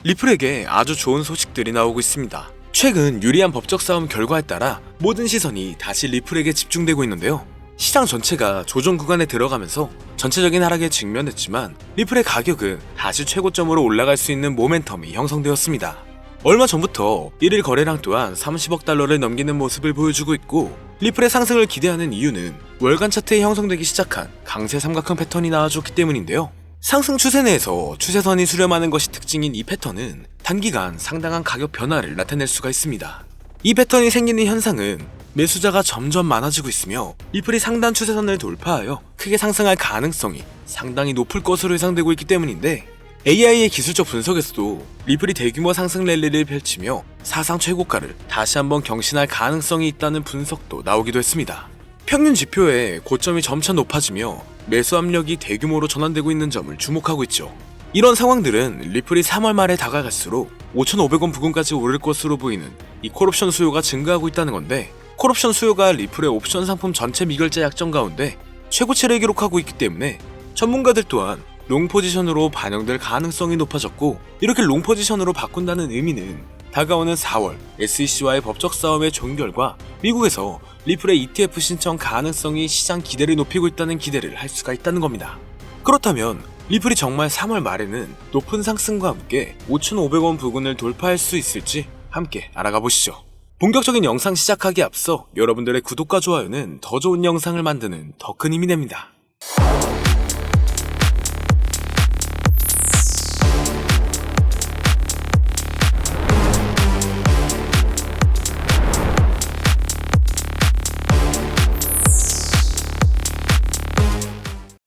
리플에게 아주 좋은 소식들이 나오고 있습니다. 최근 유리한 법적 싸움 결과에 따라 모든 시선이 다시 리플에게 집중되고 있는데요. 시장 전체가 조정 구간에 들어가면서 전체적인 하락에 직면했지만 리플의 가격은 다시 최고점으로 올라갈 수 있는 모멘텀이 형성되었습니다. 얼마 전부터 1일 거래량 또한 30억 달러를 넘기는 모습을 보여주고 있고, 리플의 상승을 기대하는 이유는 월간 차트에 형성되기 시작한 강세 삼각형 패턴이 나와줬기 때문인데요. 상승 추세 내에서 추세선이 수렴하는 것이 특징인 이 패턴은 단기간 상당한 가격 변화를 나타낼 수가 있습니다. 이 패턴이 생기는 현상은 매수자가 점점 많아지고 있으며 리플이 상단 추세선을 돌파하여 크게 상승할 가능성이 상당히 높을 것으로 예상되고 있기 때문인데, AI의 기술적 분석에서도 리플이 대규모 상승 랠리를 펼치며 사상 최고가를 다시 한번 경신할 가능성이 있다는 분석도 나오기도 했습니다. 평균 지표의 고점이 점차 높아지며 매수 압력이 대규모로 전환되고 있는 점을 주목하고 있죠. 이런 상황들은 리플이 3월 말에 다가갈수록 5,500원 부근까지 오를 것으로 보이는 이 콜옵션 수요가 증가하고 있다는 건데, 콜옵션 수요가 리플의 옵션 상품 전체 미결제 약정 가운데 최고치를 기록하고 있기 때문에 전문가들 또한 롱 포지션으로 반영될 가능성이 높아졌고, 이렇게 롱 포지션으로 바꾼다는 의미는 다가오는 4월 SEC와의 법적 싸움의 종결과 미국에서 리플의 ETF 신청 가능성이 시장 기대를 높이고 있다는 기대를 할 수가 있다는 겁니다. 그렇다면 리플이 정말 3월 말에는 높은 상승과 함께 5,500원 부근을 돌파할 수 있을지 함께 알아가 보시죠. 본격적인 영상 시작하기에 앞서 여러분들의 구독과 좋아요는 더 좋은 영상을 만드는 더 큰 힘이 됩니다.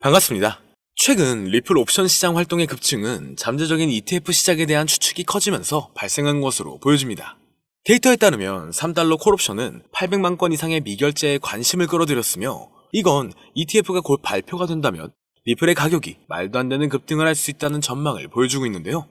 반갑습니다. 최근 리플 옵션 시장 활동의 급증은 잠재적인 ETF 시장에 대한 추측이 커지면서 발생한 것으로 보여집니다. 데이터에 따르면 3달러 콜옵션은 800만 건 이상의 미결제에 관심을 끌어들였으며, 이건 ETF가 곧 발표가 된다면 리플의 가격이 말도 안 되는 급등을 할 수 있다는 전망을 보여주고 있는데요.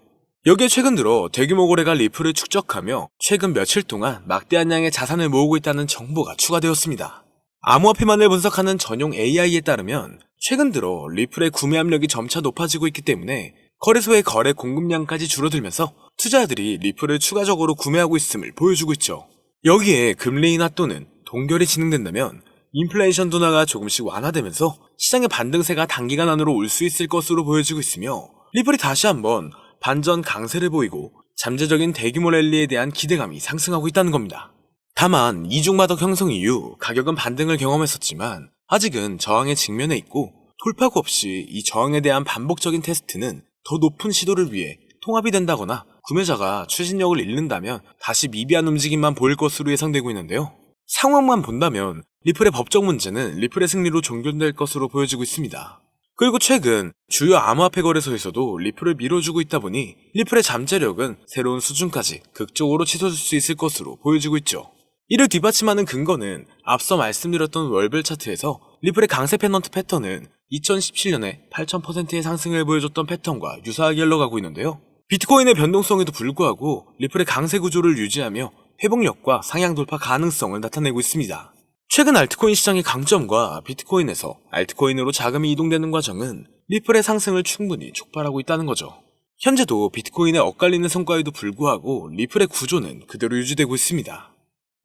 여기에 최근 들어 대규모 거래가 리플을 축적하며 최근 며칠 동안 막대한 양의 자산을 모으고 있다는 정보가 추가되었습니다. 암호화폐만을 분석하는 전용 AI에 따르면 최근 들어 리플의 구매 압력이 점차 높아지고 있기 때문에 거래소의 거래 공급량까지 줄어들면서 투자자들이 리플을 추가적으로 구매하고 있음을 보여주고 있죠. 여기에 금리 인하 또는 동결이 진행된다면 인플레이션 둔화가 조금씩 완화되면서 시장의 반등세가 단기간 안으로 올 수 있을 것으로 보여지고 있으며, 리플이 다시 한번 반전 강세를 보이고 잠재적인 대규모 랠리에 대한 기대감이 상승하고 있다는 겁니다. 다만 이중마덕 형성 이후 가격은 반등을 경험했었지만 아직은 저항에 직면해 있고, 돌파구 없이 이 저항에 대한 반복적인 테스트는 더 높은 시도를 위해 통합이 된다거나 구매자가 추진력을 잃는다면 다시 미비한 움직임만 보일 것으로 예상되고 있는데요. 상황만 본다면 리플의 법적 문제는 리플의 승리로 종결될 것으로 보여지고 있습니다. 그리고 최근 주요 암호화폐 거래소에서도 리플을 밀어주고 있다 보니 리플의 잠재력은 새로운 수준까지 극적으로 치솟을 수 있을 것으로 보여지고 있죠. 이를 뒷받침하는 근거는 앞서 말씀드렸던 월별 차트에서 리플의 강세 페넌트 패턴은 2017년에 8,000%의 상승을 보여줬던 패턴과 유사하게 흘러가고 있는데요. 비트코인의 변동성에도 불구하고 리플의 강세 구조를 유지하며 회복력과 상향 돌파 가능성을 나타내고 있습니다. 최근 알트코인 시장의 강점과 비트코인에서 알트코인으로 자금이 이동되는 과정은 리플의 상승을 충분히 촉발하고 있다는 거죠. 현재도 비트코인의 엇갈리는 성과에도 불구하고 리플의 구조는 그대로 유지되고 있습니다.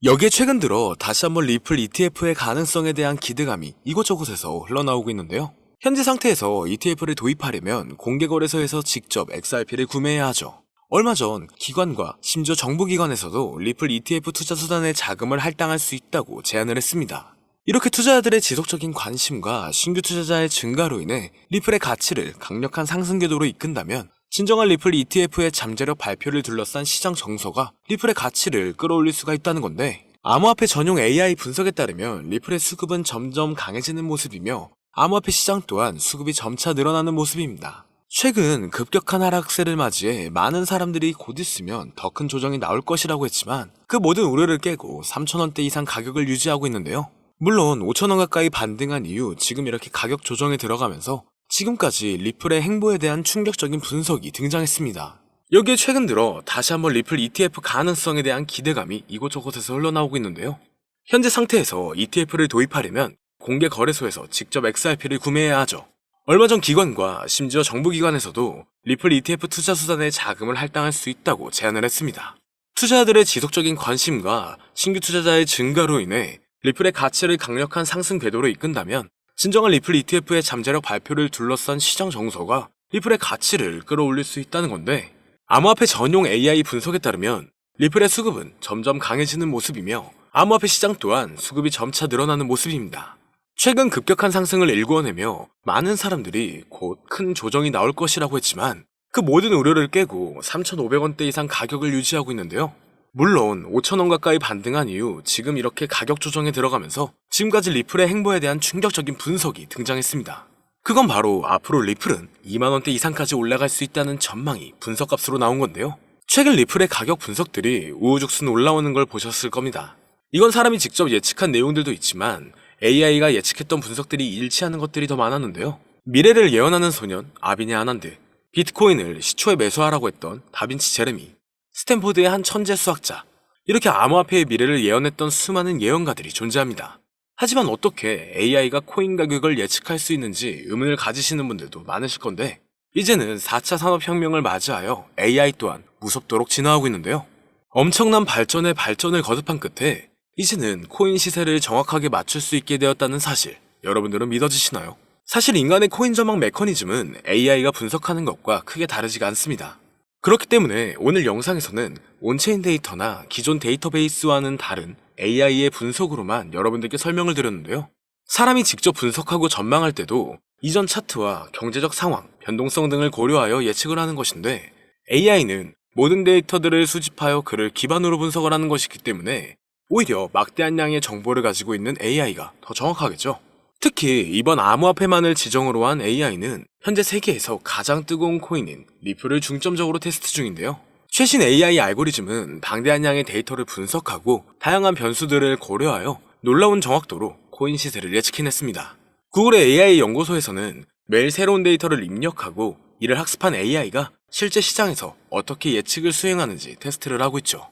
여기에 최근 들어 다시 한번 리플 ETF의 가능성에 대한 기대감이 이곳저곳에서 흘러나오고 있는데요. 현재 상태에서 ETF를 도입하려면 공개거래소에서 직접 XRP를 구매해야 하죠. 얼마 전 기관과 심지어 정부기관에서도 리플 ETF 투자 수단에 자금을 할당할 수 있다고 제안을 했습니다. 이렇게 투자자들의 지속적인 관심과 신규 투자자의 증가로 인해 리플의 가치를 강력한 상승 궤도로 이끈다면 진정한 리플 ETF의 잠재력 발표를 둘러싼 시장 정서가 리플의 가치를 끌어올릴 수가 있다는 건데, 암호화폐 전용 AI 분석에 따르면 리플의 수급은 점점 강해지는 모습이며 암호화폐 시장 또한 수급이 점차 늘어나는 모습입니다. 최근 급격한 하락세를 맞이해 많은 사람들이 곧 있으면 더 큰 조정이 나올 것이라고 했지만 그 모든 우려를 깨고 3,000원대 이상 가격을 유지하고 있는데요. 물론 5,000원 가까이 반등한 이후 지금 이렇게 가격 조정에 들어가면서 지금까지 리플의 행보에 대한 충격적인 분석이 등장했습니다. 여기에 최근 들어 다시 한번 리플 ETF 가능성에 대한 기대감이 이곳저곳에서 흘러나오고 있는데요. 현재 상태에서 ETF를 도입하려면 공개 거래소에서 직접 XRP를 구매해야 하죠. 얼마 전 기관과 심지어 정부기관에서도 리플 ETF 투자 수단에 자금을 할당할 수 있다고 제안을 했습니다. 투자자들의 지속적인 관심과 신규 투자자의 증가로 인해 리플의 가치를 강력한 상승 궤도로 이끈다면 진정한 리플 ETF의 잠재력 발표를 둘러싼 시장 정서가 리플의 가치를 끌어올릴 수 있다는 건데, 암호화폐 전용 AI 분석에 따르면 리플의 수급은 점점 강해지는 모습이며 암호화폐 시장 또한 수급이 점차 늘어나는 모습입니다. 최근 급격한 상승을 일구어내며 많은 사람들이 곧 큰 조정이 나올 것이라고 했지만 그 모든 우려를 깨고 3,500원대 이상 가격을 유지하고 있는데요. 물론 5,000원 가까이 반등한 이후 지금 이렇게 가격 조정에 들어가면서 지금까지 리플의 행보에 대한 충격적인 분석이 등장했습니다. 그건 바로 앞으로 리플은 2만원대 이상까지 올라갈 수 있다는 전망이 분석값으로 나온 건데요. 최근 리플의 가격 분석들이 우후죽순 올라오는 걸 보셨을 겁니다. 이건 사람이 직접 예측한 내용들도 있지만 AI가 예측했던 분석들이 일치하는 것들이 더 많았는데요. 미래를 예언하는 소년 아비네 아난드, 비트코인을 시초에 매수하라고 했던 다빈치 제레미, 스탠포드의 한 천재 수학자, 이렇게 암호화폐의 미래를 예언했던 수많은 예언가들이 존재합니다. 하지만 어떻게 AI가 코인 가격을 예측할 수 있는지 의문을 가지시는 분들도 많으실 건데, 이제는 4차 산업혁명을 맞이하여 AI 또한 무섭도록 진화하고 있는데요. 엄청난 발전에 발전을 거듭한 끝에 이제는 코인 시세를 정확하게 맞출 수 있게 되었다는 사실, 여러분들은 믿어지시나요? 사실 인간의 코인 전망 메커니즘은 AI가 분석하는 것과 크게 다르지가 않습니다. 그렇기 때문에 오늘 영상에서는 온체인 데이터나 기존 데이터베이스와는 다른 AI의 분석으로만 여러분들께 설명을 드렸는데요. 사람이 직접 분석하고 전망할 때도 이전 차트와 경제적 상황, 변동성 등을 고려하여 예측을 하는 것인데, AI는 모든 데이터들을 수집하여 그를 기반으로 분석을 하는 것이기 때문에 오히려 막대한 양의 정보를 가지고 있는 AI가 더 정확하겠죠. 특히 이번 암호화폐만을 지정으로 한 AI는 현재 세계에서 가장 뜨거운 코인인 리플을 중점적으로 테스트 중인데요. 최신 AI 알고리즘은 방대한 양의 데이터를 분석하고 다양한 변수들을 고려하여 놀라운 정확도로 코인 시세를 예측해냈습니다. 구글의 AI 연구소에서는 매일 새로운 데이터를 입력하고 이를 학습한 AI가 실제 시장에서 어떻게 예측을 수행하는지 테스트를 하고 있죠.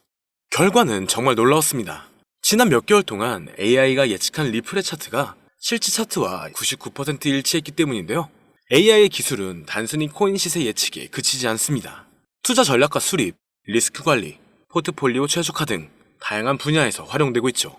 결과는 정말 놀라웠습니다. 지난 몇 개월 동안 AI가 예측한 리플의 차트가 실제 차트와 99% 일치했기 때문인데요. AI의 기술은 단순히 코인 시세 예측에 그치지 않습니다. 투자 전략과 수립, 리스크 관리, 포트폴리오 최적화 등 다양한 분야에서 활용되고 있죠.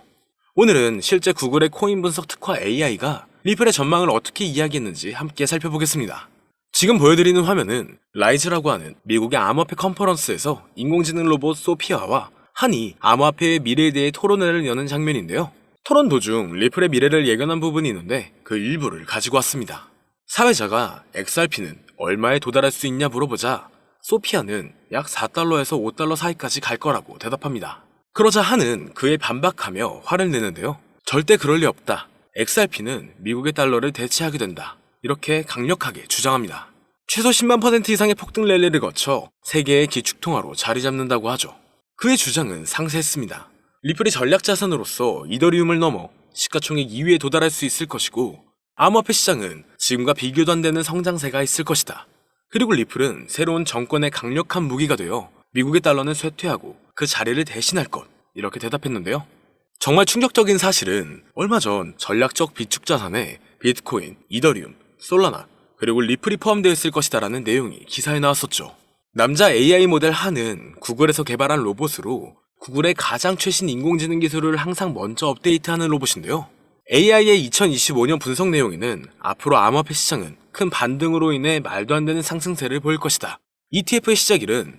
오늘은 실제 구글의 코인 분석 특화 AI가 리플의 전망을 어떻게 이야기했는지 함께 살펴보겠습니다. 지금 보여드리는 화면은 라이즈라고 하는 미국의 암호화폐 컨퍼런스에서 인공지능 로봇 소피아와 한이 암호화폐의 미래에 대해 토론회를 여는 장면인데요. 토론 도중 리플의 미래를 예견한 부분이 있는데 그 일부를 가지고 왔습니다. 사회자가 XRP는 얼마에 도달할 수 있냐 물어보자 소피아는 약 4달러에서 5달러 사이까지 갈 거라고 대답합니다. 그러자 한은 그에 반박하며 화를 내는데요. 절대 그럴 리 없다. XRP는 미국의 달러를 대체하게 된다. 이렇게 강력하게 주장합니다. 최소 10만% 이상의 폭등 랠리를 거쳐 세계의 기축통화로 자리 잡는다고 하죠. 그의 주장은 상세했습니다. 리플이 전략 자산으로서 이더리움을 넘어 시가총액 2위에 도달할 수 있을 것이고, 암호화폐 시장은 지금과 비교도 안 되는 성장세가 있을 것이다. 그리고 리플은 새로운 정권의 강력한 무기가 되어 미국의 달러는 쇠퇴하고 그 자리를 대신할 것, 이렇게 대답했는데요. 정말 충격적인 사실은 얼마 전 전략적 비축 자산에 비트코인, 이더리움, 솔라나, 그리고 리플이 포함되어 있을 것이다라는 내용이 기사에 나왔었죠. 남자 AI 모델 한은 구글에서 개발한 로봇으로 구글의 가장 최신 인공지능 기술을 항상 먼저 업데이트하는 로봇인데요. AI의 2025년 분석 내용에는 앞으로 암호화폐 시장은 큰 반등으로 인해 말도 안 되는 상승세를 보일 것이다. ETF의 시작일은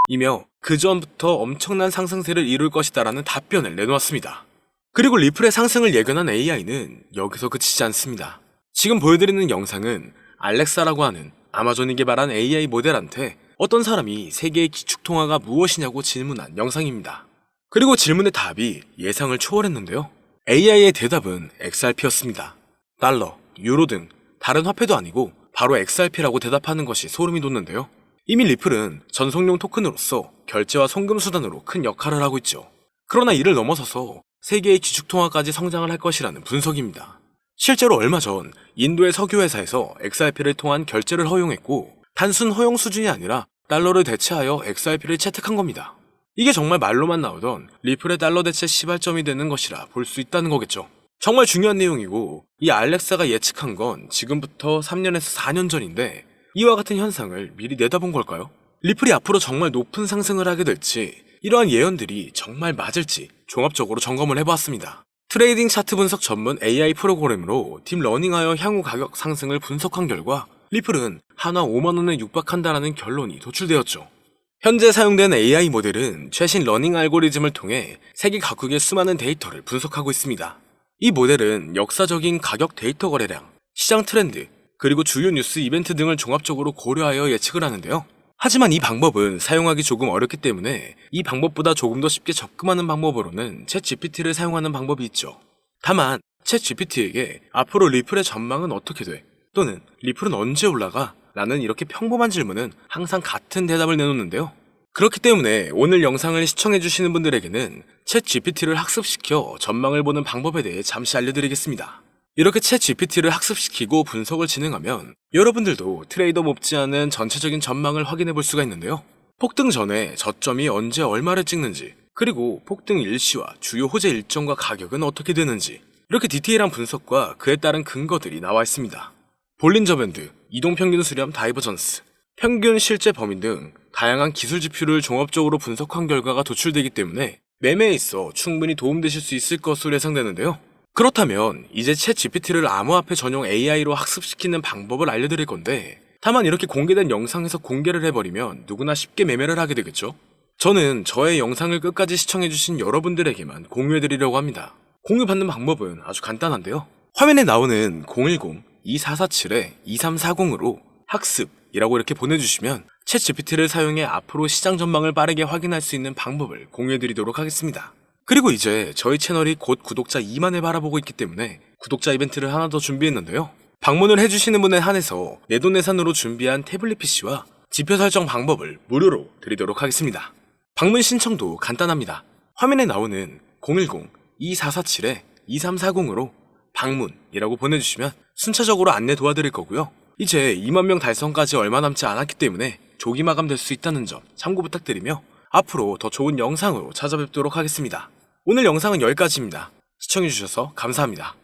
이며 그 전부터 엄청난 상승세를 이룰 것이다라는 답변을 내놓았습니다. 그리고 리플의 상승을 예견한 AI는 여기서 그치지 않습니다. 지금 보여드리는 영상은 알렉사라고 하는 아마존이 개발한 AI 모델한테 어떤 사람이 세계의 기축통화가 무엇이냐고 질문한 영상입니다. 그리고 질문의 답이 예상을 초월했는데요. AI의 대답은 XRP였습니다. 달러, 유로 등 다른 화폐도 아니고 바로 XRP라고 대답하는 것이 소름이 돋는데요. 이미 리플은 전송용 토큰으로서 결제와 송금 수단으로 큰 역할을 하고 있죠. 그러나 이를 넘어서서 세계의 기축통화까지 성장을 할 것이라는 분석입니다. 실제로 얼마 전 인도의 석유회사에서 XRP를 통한 결제를 허용했고, 단순 허용 수준이 아니라 달러를 대체하여 XRP를 채택한 겁니다. 이게 정말 말로만 나오던 리플의 달러 대체 시발점이 되는 것이라 볼 수 있다는 거겠죠. 정말 중요한 내용이고, 이 알렉사가 예측한 건 지금부터 3년에서 4년 전인데 이와 같은 현상을 미리 내다본 걸까요? 리플이 앞으로 정말 높은 상승을 하게 될지, 이러한 예언들이 정말 맞을지 종합적으로 점검을 해보았습니다. 트레이딩 차트 분석 전문 AI 프로그램으로 딥러닝하여 향후 가격 상승을 분석한 결과 리플은 한화 5만원에 육박한다라는 결론이 도출되었죠. 현재 사용된 AI 모델은 최신 러닝 알고리즘을 통해 세계 각국의 수많은 데이터를 분석하고 있습니다. 이 모델은 역사적인 가격 데이터 거래량, 시장 트렌드, 그리고 주요 뉴스 이벤트 등을 종합적으로 고려하여 예측을 하는데요. 하지만 이 방법은 사용하기 조금 어렵기 때문에 이 방법보다 조금 더 쉽게 접근하는 방법으로는 챗 GPT를 사용하는 방법이 있죠. 다만 챗 GPT에게 앞으로 리플의 전망은 어떻게 돼? 또는 리플은 언제 올라가? 라는 이렇게 평범한 질문은 항상 같은 대답을 내놓는데요. 그렇기 때문에 오늘 영상을 시청해주시는 분들에게는 챗 GPT를 학습시켜 전망을 보는 방법에 대해 잠시 알려드리겠습니다. 이렇게 챗 GPT를 학습시키고 분석을 진행하면 여러분들도 트레이더 못지않은 전체적인 전망을 확인해 볼 수가 있는데요. 폭등 전에 저점이 언제 얼마를 찍는지, 그리고 폭등 일시와 주요 호재 일정과 가격은 어떻게 되는지, 이렇게 디테일한 분석과 그에 따른 근거들이 나와 있습니다. 볼린저 밴드, 이동평균 수렴 다이버전스, 평균 실제 범위 등 다양한 기술 지표를 종합적으로 분석한 결과가 도출되기 때문에 매매에 있어 충분히 도움되실 수 있을 것으로 예상되는데요. 그렇다면 이제 챗 GPT를 암호화폐 전용 AI로 학습시키는 방법을 알려드릴 건데, 다만 이렇게 공개된 영상에서 공개를 해버리면 누구나 쉽게 매매를 하게 되겠죠? 저는 저의 영상을 끝까지 시청해주신 여러분들에게만 공유해드리려고 합니다. 공유받는 방법은 아주 간단한데요. 화면에 나오는 010-2447-2340으로 학습이라고 이렇게 보내주시면 챗 GPT를 사용해 앞으로 시장 전망을 빠르게 확인할 수 있는 방법을 공유해드리도록 하겠습니다. 그리고 이제 저희 채널이 곧 구독자 2만을 바라보고 있기 때문에 구독자 이벤트를 하나 더 준비했는데요. 방문을 해주시는 분에 한해서 내돈내산으로 준비한 태블릿 PC와 지표 설정 방법을 무료로 드리도록 하겠습니다. 방문 신청도 간단합니다. 화면에 나오는 010-2447-2340으로 방문이라고 보내주시면 순차적으로 안내 도와드릴 거고요. 이제 2만 명 달성까지 얼마 남지 않았기 때문에 조기 마감될 수 있다는 점 참고 부탁드리며 앞으로 더 좋은 영상으로 찾아뵙도록 하겠습니다. 오늘 영상은 여기까지입니다. 시청해주셔서 감사합니다.